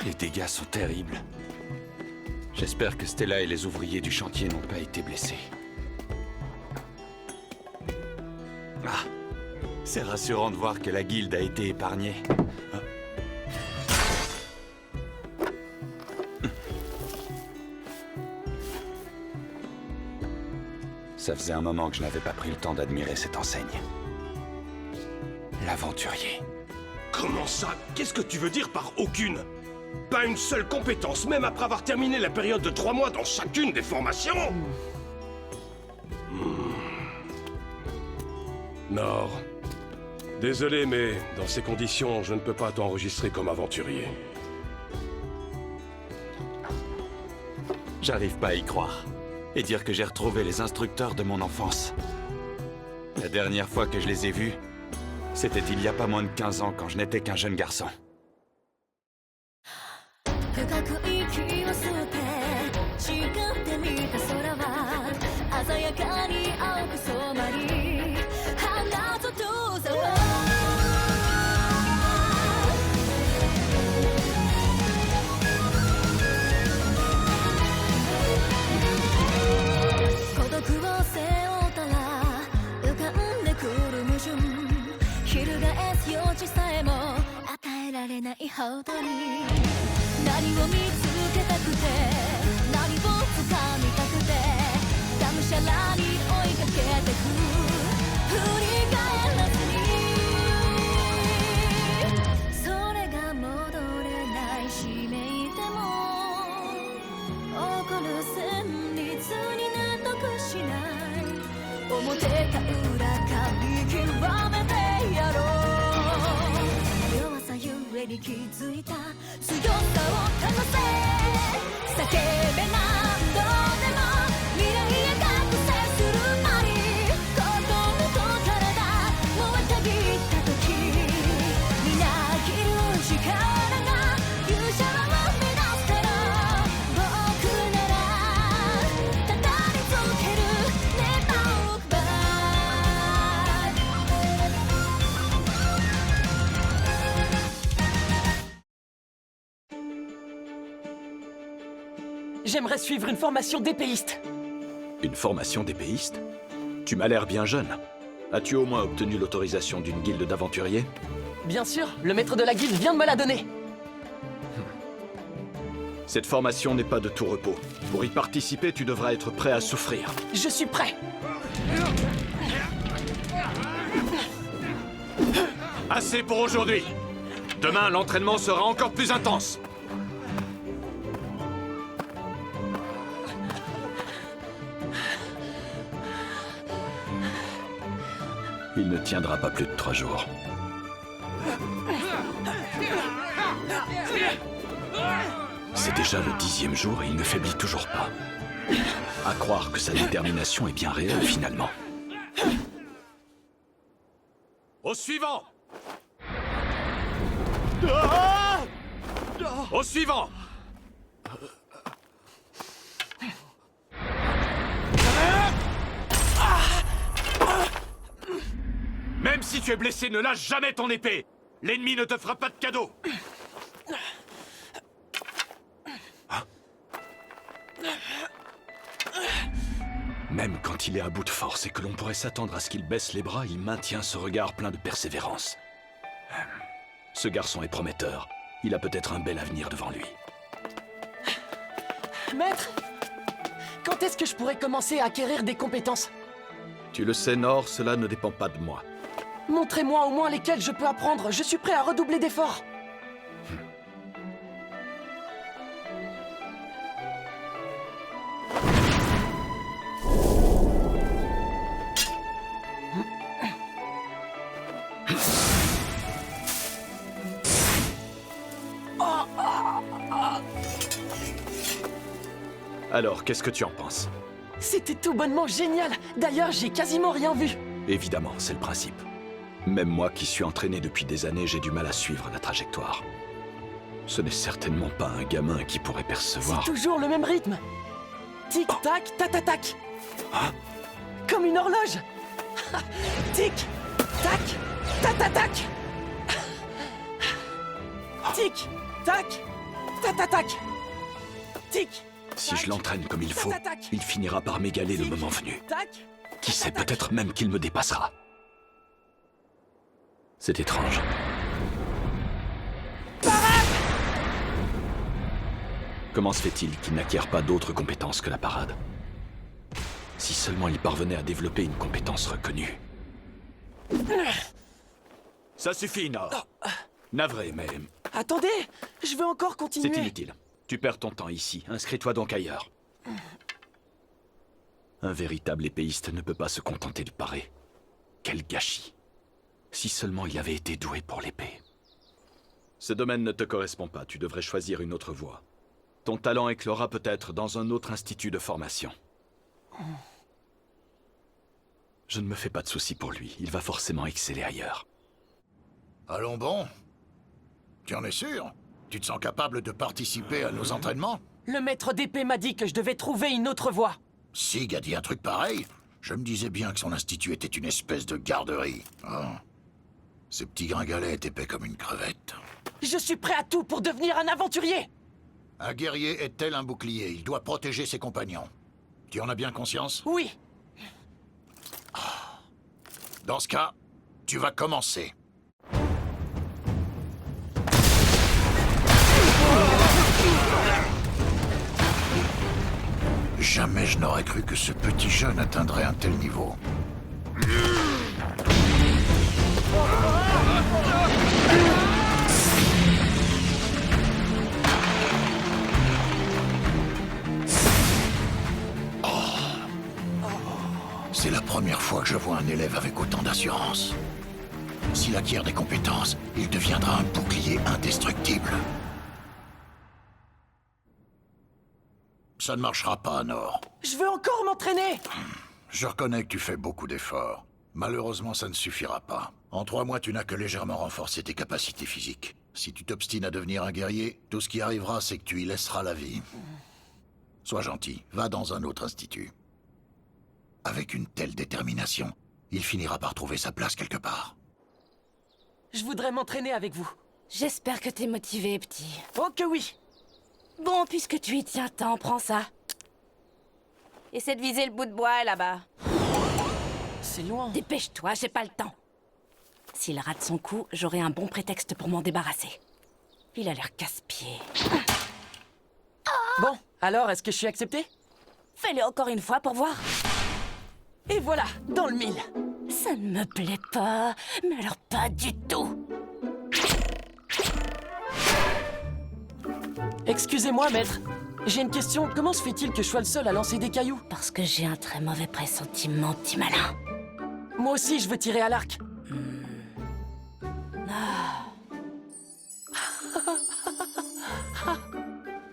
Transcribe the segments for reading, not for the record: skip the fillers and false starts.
Les dégâts sont terribles. J'espère que Stella et les ouvriers du chantier n'ont pas été blessés. Ah, c'est rassurant de voir que la guilde a été épargnée. Ça faisait un moment que je n'avais pas pris le temps d'admirer cette enseigne. L'aventurier. Comment ça? Qu'est-ce que tu veux dire par aucune? Pas une seule compétence, même après avoir terminé la période de 3 mois dans chacune des formations? Nord. Désolé, mais dans ces conditions, je ne peux pas t'enregistrer comme aventurier. J'arrive pas à y croire. Et dire que j'ai retrouvé les instructeurs de mon enfance. La dernière fois que je les ai vus, c'était il y a pas moins de 15 ans quand je n'étais qu'un jeune garçon. J'aimerais suivre une formation d'épéiste. Une formation d'épéiste? Tu m'as l'air bien jeune. As-tu au moins obtenu l'autorisation d'une guilde d'aventuriers? Bien sûr, le maître de la guilde vient de me la donner. Cette formation n'est pas de tout repos. Pour y participer, tu devras être prêt à souffrir. Je suis prêt. Assez pour aujourd'hui. Demain, l'entraînement sera encore plus intense. Il ne tiendra pas plus de 3 jours. C'est déjà le 10e jour et il ne faiblit toujours pas. À croire que sa détermination est bien réelle, finalement. Au suivant! Au suivant! Même si tu es blessé, ne lâche jamais ton épée! L'ennemi ne te fera pas de cadeau! Même quand il est à bout de force et que l'on pourrait s'attendre à ce qu'il baisse les bras, il maintient ce regard plein de persévérance. Ce garçon est prometteur. Il a peut-être un bel avenir devant lui. Maître, quand est-ce que je pourrais commencer à acquérir des compétences? Tu le sais, Nord, cela ne dépend pas de moi. Montrez-moi au moins lesquelles je peux apprendre. Je suis prêt à redoubler d'efforts. Alors, qu'est-ce que tu en penses? C'était tout bonnement génial. D'ailleurs, j'ai quasiment rien vu. Évidemment, c'est le principe. Même moi qui suis entraîné depuis des années, j'ai du mal à suivre la trajectoire. Ce n'est certainement pas un gamin qui pourrait percevoir... C'est toujours le même rythme. Tic-tac, tac-tac-tac. Hein? Comme une horloge. Tic-tac, tac-tac-tac. Tic-tac, Tatatak. Tic. Si je l'entraîne comme il faut, Tac. il finira par m'égaler le Tic. moment venu. Tac. Qui sait, Tac. peut-être même qu'il me dépassera. C'est étrange. Comment se fait-il qu'il n'acquiert pas d'autres compétences que la parade? Si seulement il parvenait à développer une compétence reconnue. Ça suffit, Nord. Navré, mais Attendez, je veux encore continuer. c'est inutile. Tu perds ton temps ici. Inscris-toi donc ailleurs. Un véritable épéiste ne peut pas se contenter de parer. Quel gâchis. Si seulement il avait été doué pour l'épée. Ce domaine ne te correspond pas. Tu devrais choisir une autre voie. Ton talent éclora peut-être dans un autre institut de formation. Je ne me fais pas de soucis pour lui. Il va forcément exceller ailleurs. Allons bon. Tu en es sûr? Tu te sens capable de participer à nos entraînements? Le maître d'épée m'a dit que je devais trouver une autre voie. Sig a dit un truc pareil? Je me disais bien que son institut était une espèce de garderie. Ah. Ce petit gringalet est épais comme une crevette. Je suis prêt à tout pour devenir un aventurier. Un guerrier est tel un bouclier. Il doit protéger ses compagnons. Tu en as bien conscience? Oui. Dans ce cas, tu vas commencer. Jamais je n'aurais cru que ce petit jeune atteindrait un tel niveau. C'est la première fois que je vois un élève avec autant d'assurance. S'il acquiert des compétences, il deviendra un bouclier indestructible. Ça ne marchera pas, Nord. Je veux encore m'entraîner. Je reconnais que tu fais beaucoup d'efforts. Malheureusement, ça ne suffira pas. En 3 mois, tu n'as que légèrement renforcé tes capacités physiques. Si tu t'obstines à devenir un guerrier, tout ce qui arrivera, c'est que tu y laisseras la vie. Sois gentil, va dans un autre institut. Avec une telle détermination, il finira par trouver sa place quelque part. Je voudrais m'entraîner avec vous. J'espère que t'es motivé, petit. Oh que oui. Bon, puisque tu y tiens tant, prends ça. Essaie de viser le bout de bois, là-bas. C'est loin. Dépêche-toi, j'ai pas le temps. S'il rate son coup, j'aurai un bon prétexte pour m'en débarrasser. Il a l'air casse-pied. Bon, alors est-ce que je suis accepté? Fais-le encore une fois pour voir. Et voilà, dans le mille. Ça ne me plaît pas, mais alors pas du tout. Excusez-moi, maître. J'ai une question. Comment se fait-il que je sois le seul à lancer des cailloux? Parce que j'ai un très mauvais pressentiment, petit malin. Moi aussi, je veux tirer à l'arc.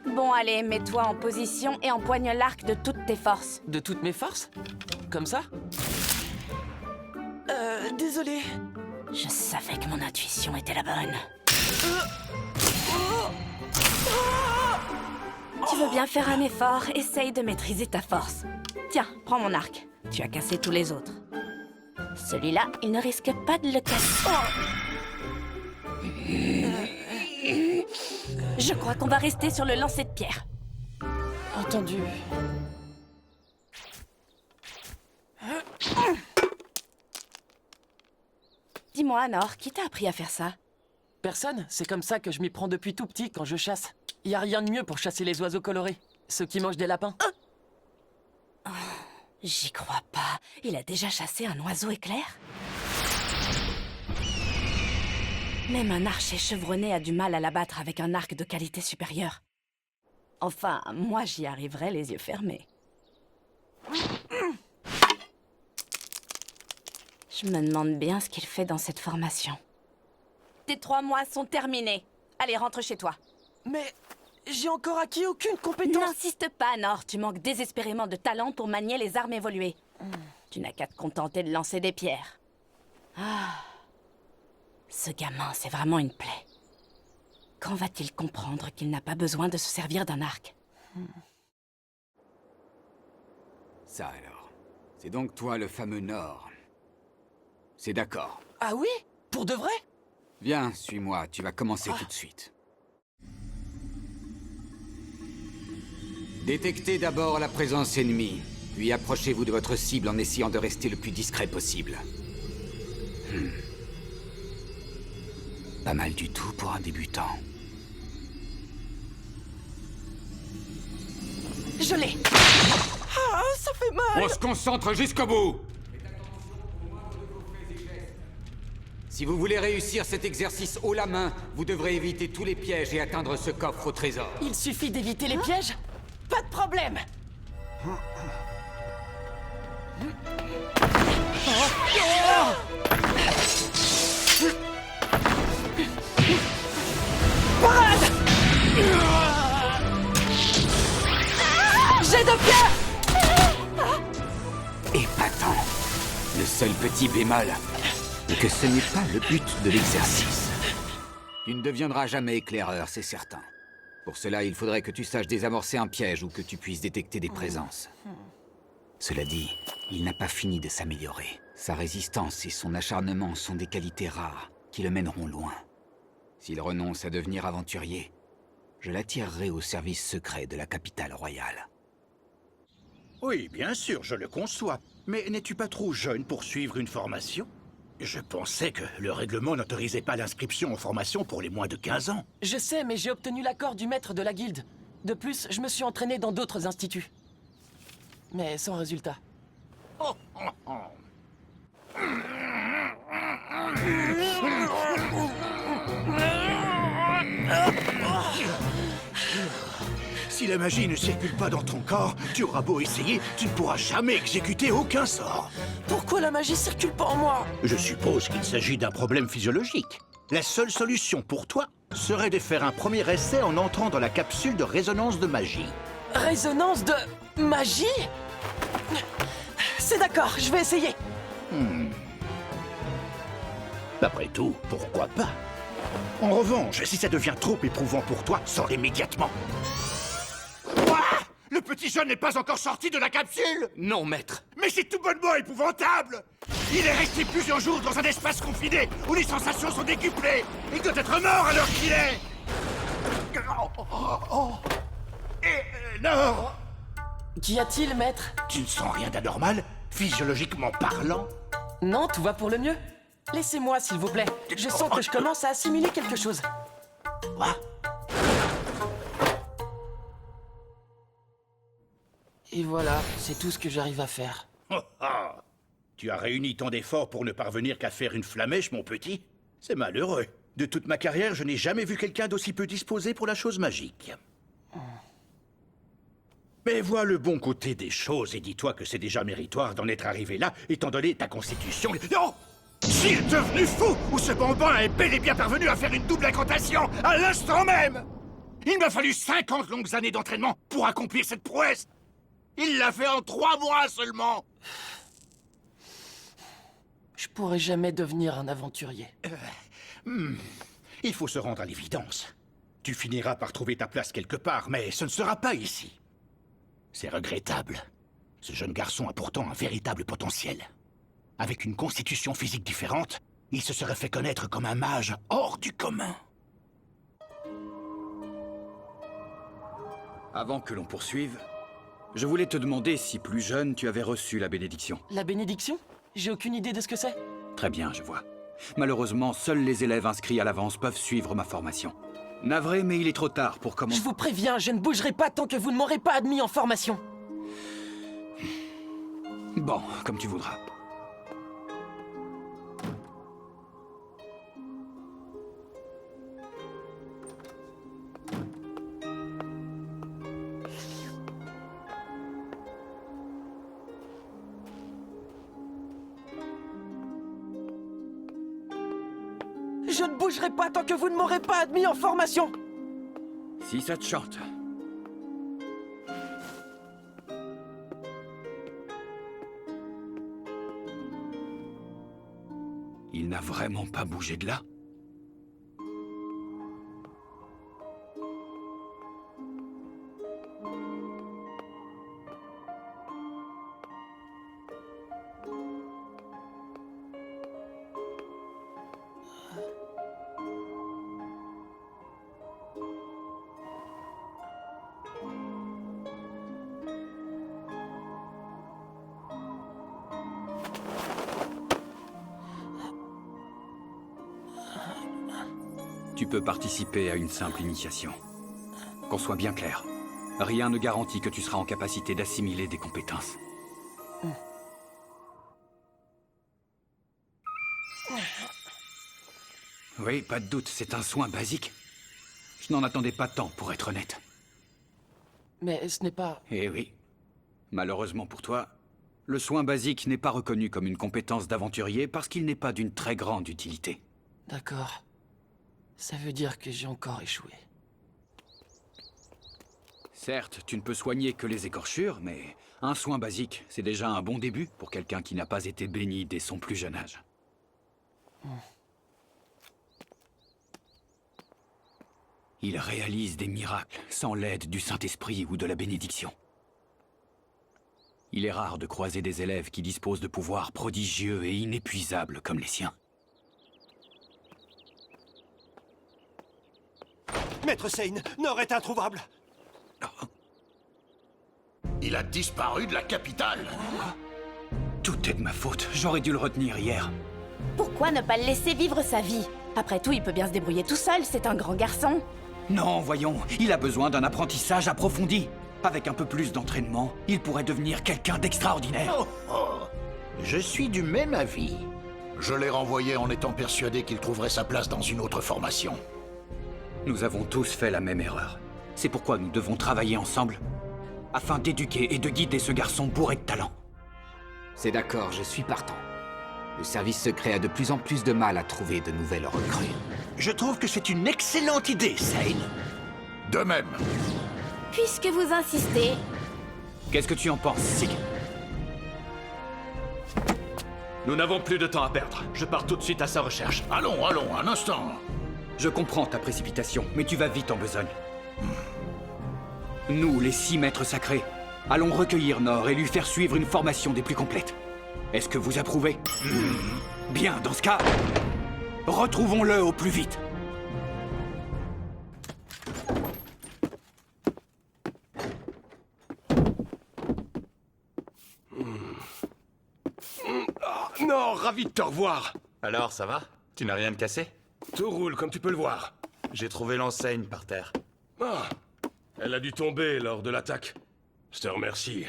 Bon, allez, mets-toi en position et empoigne l'arc de toutes tes forces. De toutes mes forces? Comme ça? Désolé. Je savais que mon intuition était la bonne. Tu veux bien faire un effort, essaye de maîtriser ta force. Tiens, prends mon arc. Tu as cassé tous les autres. Celui-là, il ne risque pas de le casser. Je crois qu'on va rester sur le lancer de pierre. Entendu. Dis-moi, Nord, qui t'a appris à faire ça? Personne. C'est comme ça que je m'y prends depuis tout petit quand je chasse. Y a rien de mieux pour chasser les oiseaux colorés. Ceux qui mangent des lapins. J'y crois pas. Il a déjà chassé un oiseau éclair? Même un archer chevronné a du mal à l'abattre avec un arc de qualité supérieure. Enfin, moi j'y arriverai les yeux fermés. Je me demande bien ce qu'il fait dans cette formation. Tes 3 mois sont terminés. Allez, rentre chez toi. Mais j'ai encore acquis aucune compétence. N'insiste pas, Nord. Tu manques désespérément de talent pour manier les armes évoluées. Tu n'as qu'à te contenter de lancer des pierres. Ah. Ce gamin, c'est vraiment une plaie. Quand va-t-il comprendre qu'il n'a pas besoin de se servir d'un arc? Ça alors. C'est donc toi le fameux Nord. C'est d'accord. Ah oui? Pour de vrai? Viens, suis-moi, tu vas commencer tout de suite. Détectez d'abord la présence ennemie, puis approchez-vous de votre cible en essayant de rester le plus discret possible. Pas mal du tout pour un débutant. Je l'ai. Ah, ça fait mal. On se concentre jusqu'au bout! Si vous voulez réussir cet exercice haut la main, vous devrez éviter tous les pièges et atteindre ce coffre au trésor. Il suffit d'éviter les pièges? Pas de problème. Parade! J'ai de pierre! Épatant. Le seul petit bémol est que ce n'est pas le but de l'exercice. Tu ne deviendras jamais éclaireur, c'est certain. Pour cela, il faudrait que tu saches désamorcer un piège ou que tu puisses détecter des présences. Cela dit, il n'a pas fini de s'améliorer. Sa résistance et son acharnement sont des qualités rares qui le mèneront loin. S'il renonce à devenir aventurier, je l'attirerai au service secret de la capitale royale. Oui, bien sûr, je le conçois. Mais n'es-tu pas trop jeune pour suivre une formation? Je pensais que le règlement n'autorisait pas l'inscription en formation pour les moins de 15 ans. Je sais, mais j'ai obtenu l'accord du maître de la guilde. De plus, je me suis entraîné dans d'autres instituts. Mais sans résultat. Si la magie ne circule pas dans ton corps, tu auras beau essayer, tu ne pourras jamais exécuter aucun sort. Pourquoi la magie circule pas en moi? Je suppose qu'il s'agit d'un problème physiologique. La seule solution pour toi serait de faire un premier essai en entrant dans la capsule de résonance de magie. Résonance de magie? C'est d'accord, je vais essayer. Après tout, pourquoi pas? En revanche, si ça devient trop éprouvant pour toi, sors immédiatement. Quoi? Le petit jeune n'est pas encore sorti de la capsule? Non, maître. Mais c'est tout bonnement épouvantable! Il est resté plusieurs jours dans un espace confiné où les sensations sont décuplées. Il doit être mort alors qu'il est... non! Qu'y a-t-il, maître? Tu ne sens rien d'anormal, physiologiquement parlant? Non, tout va pour le mieux. Laissez-moi, s'il vous plaît. Je sens que je commence à assimiler quelque chose. Quoi? Et voilà, c'est tout ce que j'arrive à faire. Tu as réuni tant d'efforts pour ne parvenir qu'à faire une flamèche, mon petit? C'est malheureux. De toute ma carrière, je n'ai jamais vu quelqu'un d'aussi peu disposé pour la chose magique. Mais vois le bon côté des choses et dis-toi que c'est déjà méritoire d'en être arrivé là, étant donné ta constitution. Non! S'il est devenu fou, ou ce bambin est bel et bien parvenu à faire une double incantation à l'instant même! Il m'a fallu 50 longues années d'entraînement pour accomplir cette prouesse! Il l'a fait en 3 mois seulement! Je pourrais jamais devenir un aventurier. Il faut se rendre à l'évidence. Tu finiras par trouver ta place quelque part, mais ce ne sera pas ici. C'est regrettable. Ce jeune garçon a pourtant un véritable potentiel. Avec une constitution physique différente, il se serait fait connaître comme un mage hors du commun. Avant que l'on poursuive, je voulais te demander si plus jeune tu avais reçu la bénédiction. La bénédiction? J'ai aucune idée de ce que c'est. Très bien, je vois. Malheureusement, seuls les élèves inscrits à l'avance peuvent suivre ma formation. Navré, mais il est trop tard pour commencer. Je vous préviens, je ne bougerai pas tant que vous ne m'aurez pas admis en formation. Bon, comme tu voudras. Je ne bougerai pas tant que vous ne m'aurez pas admis en formation. Si ça te chante. Il n'a vraiment pas bougé de là? Tu peux participer à une simple initiation. Qu'on soit bien clair, rien ne garantit que tu seras en capacité d'assimiler des compétences. Oui, pas de doute, c'est un soin basique. Je n'en attendais pas tant, pour être honnête. Mais ce n'est pas... Eh oui. Malheureusement pour toi, le soin basique n'est pas reconnu comme une compétence d'aventurier parce qu'il n'est pas d'une très grande utilité. D'accord. Ça veut dire que j'ai encore échoué. Certes, tu ne peux soigner que les écorchures, mais un soin basique, c'est déjà un bon début pour quelqu'un qui n'a pas été béni dès son plus jeune âge. Il réalise des miracles sans l'aide du Saint-Esprit ou de la bénédiction. Il est rare de croiser des élèves qui disposent de pouvoirs prodigieux et inépuisables comme les siens. Maître Sane, Nord est introuvable. Il a disparu de la capitale. Tout est de ma faute, j'aurais dû le retenir hier. Pourquoi ne pas le laisser vivre sa vie? Après tout, il peut bien se débrouiller tout seul, c'est un grand garçon. Non, voyons, il a besoin d'un apprentissage approfondi. Avec un peu plus d'entraînement, il pourrait devenir quelqu'un d'extraordinaire. Oh, oh. Je suis du même avis. Je l'ai renvoyé en étant persuadé qu'il trouverait sa place dans une autre formation. Nous avons tous fait la même erreur. C'est pourquoi nous devons travailler ensemble, afin d'éduquer et de guider ce garçon bourré de talent. C'est d'accord, je suis partant. Le service secret a de plus en plus de mal à trouver de nouvelles recrues. Je trouve que c'est une excellente idée, Sane. De même. Puisque vous insistez, Qu'est-ce que tu en penses, Sig? Nous n'avons plus de temps à perdre. Je pars tout de suite à sa recherche. Allons, allons, un instant. Je comprends ta précipitation, mais tu vas vite en besogne. Nous, les 6 maîtres sacrés, allons recueillir Nord et lui faire suivre une formation des plus complètes. Est-ce que vous approuvez? Bien, dans ce cas, retrouvons-le au plus vite. Non, ravi de te revoir. Alors, ça va? Tu n'as rien de cassé? Tout roule, comme tu peux le voir. J'ai trouvé l'enseigne par terre. Ah, elle a dû tomber lors de l'attaque. Je te remercie.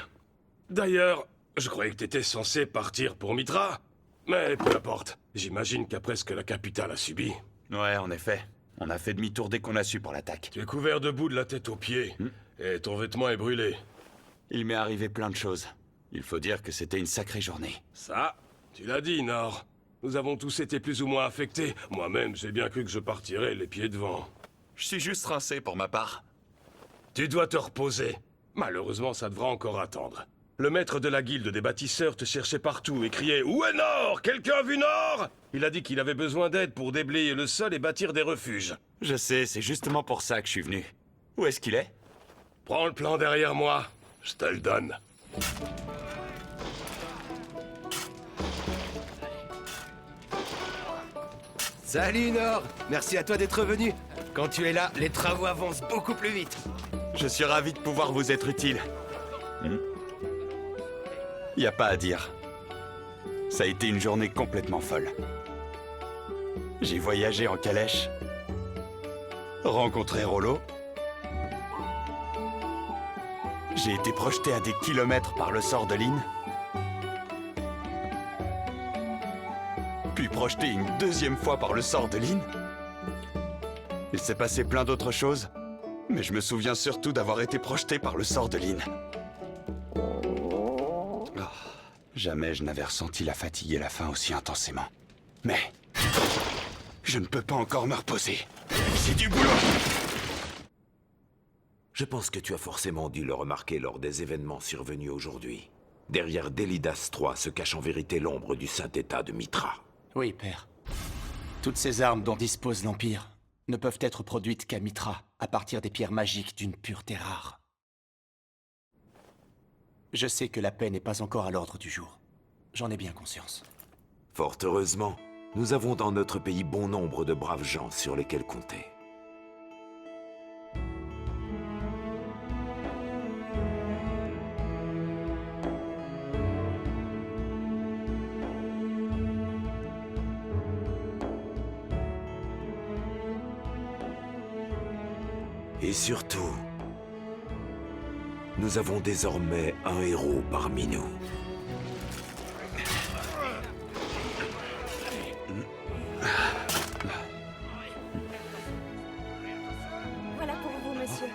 D'ailleurs, je croyais que t'étais censé partir pour Mitra. Mais peu importe. J'imagine qu'après ce que la capitale a subi... Ouais, en effet. On a fait demi-tour dès qu'on a su pour l'attaque. Tu es couvert de boue de la tête aux pieds. Et ton vêtement est brûlé. Il m'est arrivé plein de choses. Il faut dire que c'était une sacrée journée. Ça, tu l'as dit, Nord. Nous avons tous été plus ou moins affectés. Moi-même, j'ai bien cru que je partirais les pieds devant. Je suis juste rincé pour ma part. Tu dois te reposer. Malheureusement, ça devra encore attendre. Le maître de la guilde des bâtisseurs te cherchait partout et criait « Où est Nord? Quelqu'un a vu Nord ?» Il a dit qu'il avait besoin d'aide pour déblayer le sol et bâtir des refuges. Je sais, c'est justement pour ça que je suis venu. Où est-ce qu'il est? Prends le plan derrière moi. Je te le donne. Salut Nord, merci à toi d'être venu. Quand tu es là, les travaux avancent beaucoup plus vite. Je suis ravi de pouvoir vous être utile. Y a pas à dire. Ça a été une journée complètement folle. J'ai voyagé en calèche, rencontré Rollo. J'ai été projeté à des kilomètres par le sort de Lynn. Puis projeté une deuxième fois par le sort de Lynn. Il s'est passé plein d'autres choses, mais je me souviens surtout d'avoir été projeté par le sort de Lynn. Oh, jamais je n'avais ressenti la fatigue et la faim aussi intensément. Mais je ne peux pas encore me reposer. C'est du boulot! Je pense que tu as forcément dû le remarquer lors des événements survenus aujourd'hui. Derrière Délidas III se cache en vérité l'ombre du Saint-État de Mitra. Oui, père. Toutes ces armes dont dispose l'Empire ne peuvent être produites qu'à Mitra, à partir des pierres magiques d'une pureté rare. Je sais que la paix n'est pas encore à l'ordre du jour. J'en ai bien conscience. Fort heureusement, nous avons dans notre pays bon nombre de braves gens sur lesquels compter. Et surtout, nous avons désormais un héros parmi nous. Voilà pour vous, monsieur.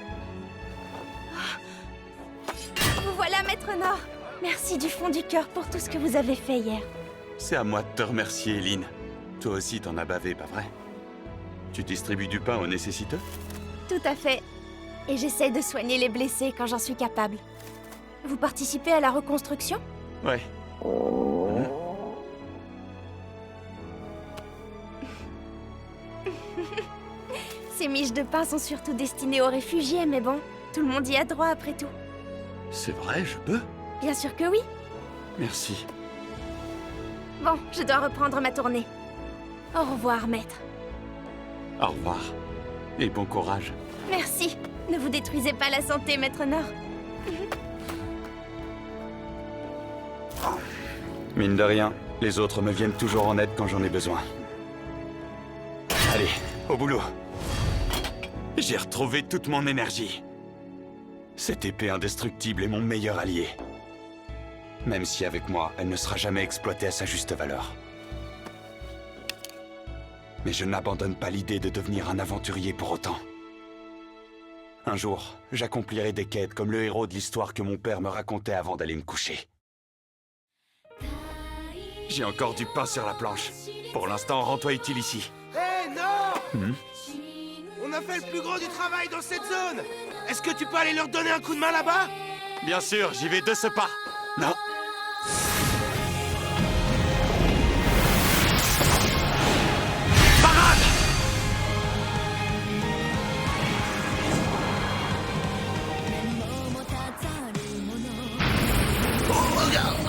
Vous voilà, Maître Nord. Merci du fond du cœur pour tout ce que vous avez fait hier. C'est à moi de te remercier, Lynn. Toi aussi, t'en as bavé, pas vrai? Tu distribues du pain aux nécessiteux? Tout à fait. Et j'essaie de soigner les blessés quand j'en suis capable. Vous participez à la reconstruction? Ouais. Ces miches de pain sont surtout destinées aux réfugiés, mais bon, tout le monde y a droit après tout. C'est vrai, je peux? Bien sûr que oui. Merci. Bon, je dois reprendre ma tournée. Au revoir, maître. Au revoir. Et bon courage. Merci. Ne vous détruisez pas la santé, Maître Nord. Mine de rien, les autres me viennent toujours en aide quand j'en ai besoin. Allez, au boulot. J'ai retrouvé toute mon énergie. Cette épée indestructible est mon meilleur allié. Même si avec moi, elle ne sera jamais exploitée à sa juste valeur. Mais je n'abandonne pas l'idée de devenir un aventurier pour autant. Un jour, j'accomplirai des quêtes comme le héros de l'histoire que mon père me racontait avant d'aller me coucher. J'ai encore du pain sur la planche. Pour l'instant, rends-toi utile ici. Hé, non! On a fait le plus gros du travail dans cette zone! Est-ce que tu peux aller leur donner un coup de main là-bas? Bien sûr, j'y vais de ce pas. Non. Parade! Oh, regarde!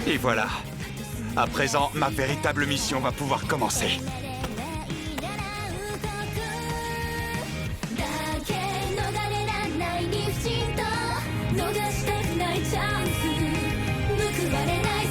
Et voilà. À présent, ma véritable mission va pouvoir commencer.逃したくないチャンス報われない